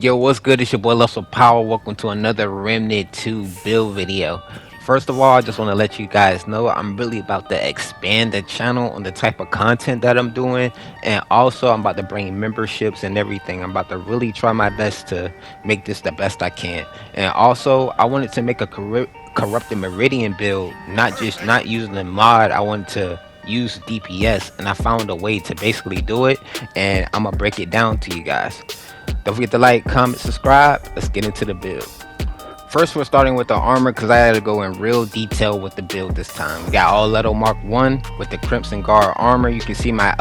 Yo, what's good? It's your boy Lustful Power. Welcome to another Remnant 2 build video. First of all, I just want to let you guys know I'm really about to expand the channel on the type of content that I'm doing. And also, I'm about to bring memberships and everything. I'm about to really try my best to make this the best I can. And also, I wanted to make a corrupted Meridian build, not using the mod. I wanted to use DPS, and I found a way to basically do it. And I'm going to break it down to you guys. Don't forget to like, comment, subscribe. Let's get into the build. First, we're starting with the armor because I had to go in real detail with the build this time. We got all level Mark 1 with the Crimson Guard armor. You can see my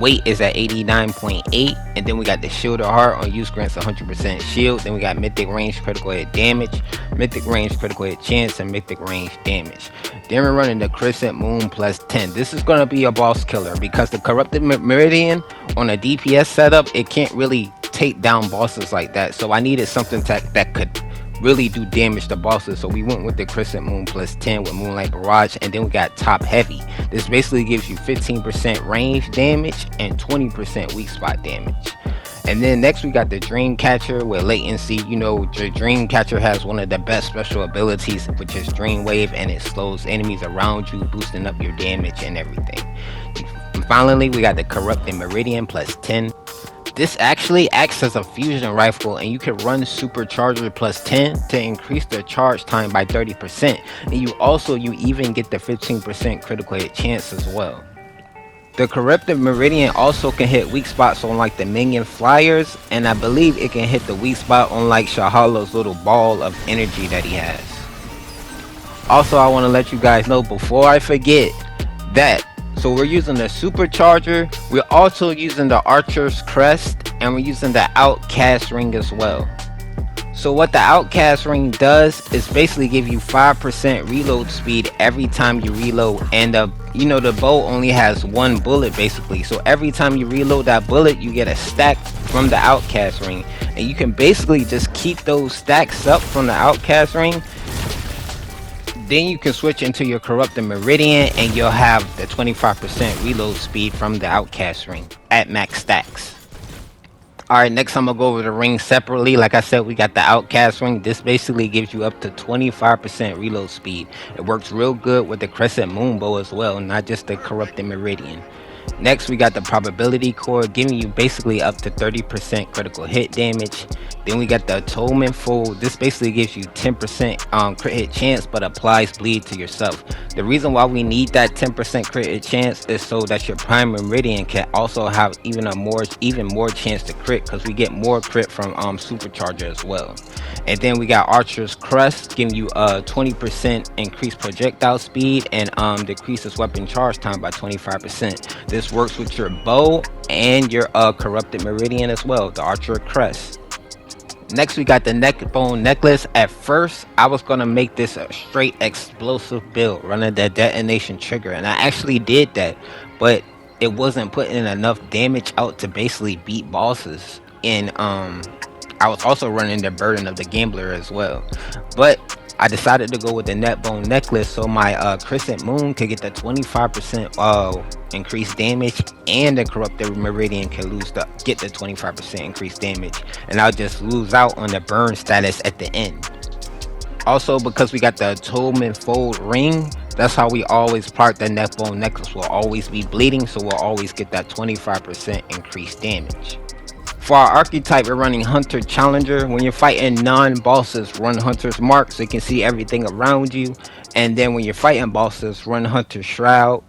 weight is at 89.8, and then we got the Shield of Heart on use grants 100% shield. Then we got mythic range critical hit damage, mythic range critical hit chance, and mythic range damage. Then we're running the Crescent Moon plus 10. This is going to be a boss killer because the corrupted Meridian on a DPS setup, it can't really take down bosses like that. So I needed something that could really do damage to bosses, so we went with the Crescent Moon plus 10 with Moonlight Barrage. And then we got Top Heavy. This basically gives you 15% range damage and 20% weak spot damage. And then next we got the Dream Catcher with latency. You know, the Dream Catcher has one of the best special abilities, which is Dream Wave, and it slows enemies around you, boosting up your damage and everything. And finally, we got the Corrupted Meridian plus 10. This actually acts as a fusion rifle, and you can run Supercharger plus 10 to increase the charge time by 30%. And you even get the 15% critical hit chance as well. The Corrupted Meridian also can hit weak spots on like the minion flyers, and I believe it can hit the weak spot on like Shahala's little ball of energy that he has. Also, I want to let you guys know before I forget that, so we're using the Supercharger, we're also using the Archer's Crest, and we're using the Outcast Ring as well. So what the Outcast Ring does is basically give you 5% reload speed every time you reload, and the bow only has one bullet basically. So every time you reload that bullet, you get a stack from the Outcast Ring, and you can basically just keep those stacks up from the Outcast Ring. Then you can switch into your Corrupted Meridian, and you'll have the 25% reload speed from the Outcast Ring at max stacks. Alright, next I'm gonna go over the ring separately. Like I said, we got the Outcast Ring. This basically gives you up to 25% reload speed. It works real good with the Crescent Moon bow as well, not just the Corrupted Meridian. Next, we got the Probability Core, giving you basically up to 30% critical hit damage. Then we got the Atonement Fold. This basically gives you 10% crit hit chance, but applies bleed to yourself. The reason why we need that 10% crit hit chance is so that your Prime Meridian can also have even more chance to crit, because we get more crit from Supercharger as well. And then we got Archer's Crest, giving you a 20% increased projectile speed, and decreases weapon charge time by 25%. This works with your bow and your Corrupted Meridian as well, the Archer Crest. Next, we got the neck bone necklace. At first, I was gonna make this a straight explosive build, running the detonation trigger, and I actually did that, but it wasn't putting enough damage out to basically beat bosses. And I was also running the burden of the gambler as well, but I decided to go with the neck bone necklace so my Crescent Moon could get the 25% increased damage, and the Corrupted Meridian can get the 25% increased damage, and I'll just lose out on the burn status at the end. Also, because we got the Atonement Fold ring, that's how we always part the neck bone necklace. Will always be bleeding, so we'll always get that 25% increased damage. For our archetype, we're running Hunter Challenger. When you're fighting non-bosses, run Hunter's Mark so you can see everything around you. And then when you're fighting bosses, run Hunter's Shroud.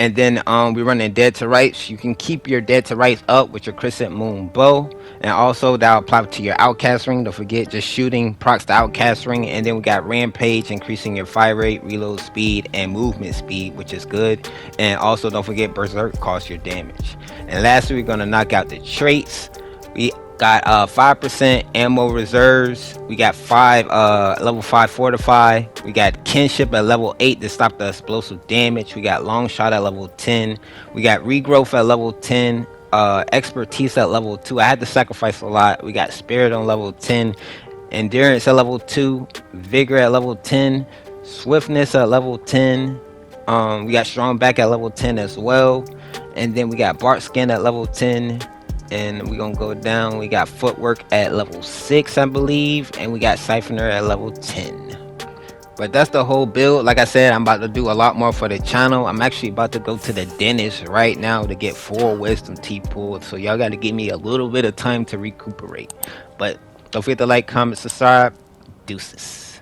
And then we're running Dead to Rights. You can keep your Dead to Rights up with your Crescent Moon bow. And also that'll apply to your Outcast Ring. Don't forget, just shooting procs the Outcast Ring. And then we got Rampage, increasing your fire rate, reload speed, and movement speed, which is good. And also don't forget Berserk costs your damage. And lastly, we're going to knock out the traits. We got 5% ammo reserves. We got level 5 fortify. We got kinship at level 8 to stop the explosive damage. We got long shot at level 10. We got regrowth at level 10. Expertise at level 2. I had to sacrifice a lot. We got spirit on level 10. Endurance at level 2. Vigor at level 10. Swiftness at level 10. We got strong back at level 10 as well. And then we got Bart skin at level 10. And we're gonna go down. We got footwork at level 6, I believe, and we got siphoner at level 10. But that's the whole build. Like I said, I'm about to do a lot more for the channel. I'm actually about to go to the dentist right now to get 4 wisdom teeth pulled. So y'all got to give me a little bit of time to recuperate. But don't forget to like, comment, subscribe. Deuces.